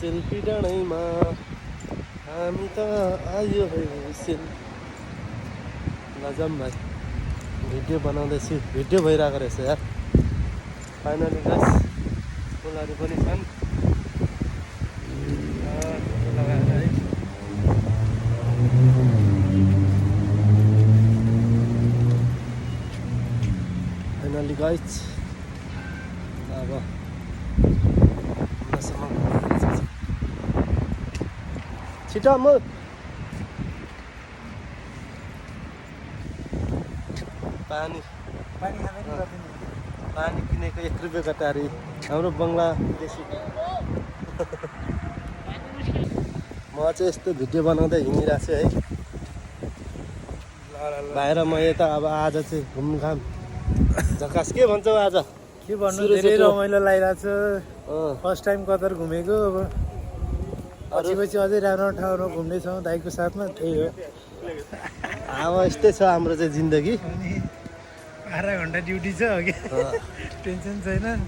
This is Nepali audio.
सेल्फी डाँडैमा हामी त आयो है लजाम भाइ भिडियो बनाउँदैछु भिडियो भइरहेको रहेछ यार फाइनली गाइस फुलहरू पनि छन् लगाएर है फाइनली गाइस अब छिटो म पानी पानी किनेको 1 रुपियाँ कटारी हाम्रो बङ्गलादेशी म चाहिँ यस्तो भिडियो बनाउँदै हिँडिरहेको छु है भाइर म यता अब आज चाहिँ घुमघाम झकास के भन्छौ आज के भन्नु धेरै रमाइलो लागिरहेछ फर्स्ट टाइम कतार घुमेको अब पछि अझै राम्रो ठाउँमा घुम्दैछौँ दाइको साथमा त्यही हो अब यस्तै छ हाम्रो चाहिँ जिन्दगी 12 घन्टा ड्युटी छ टेन्सन छैन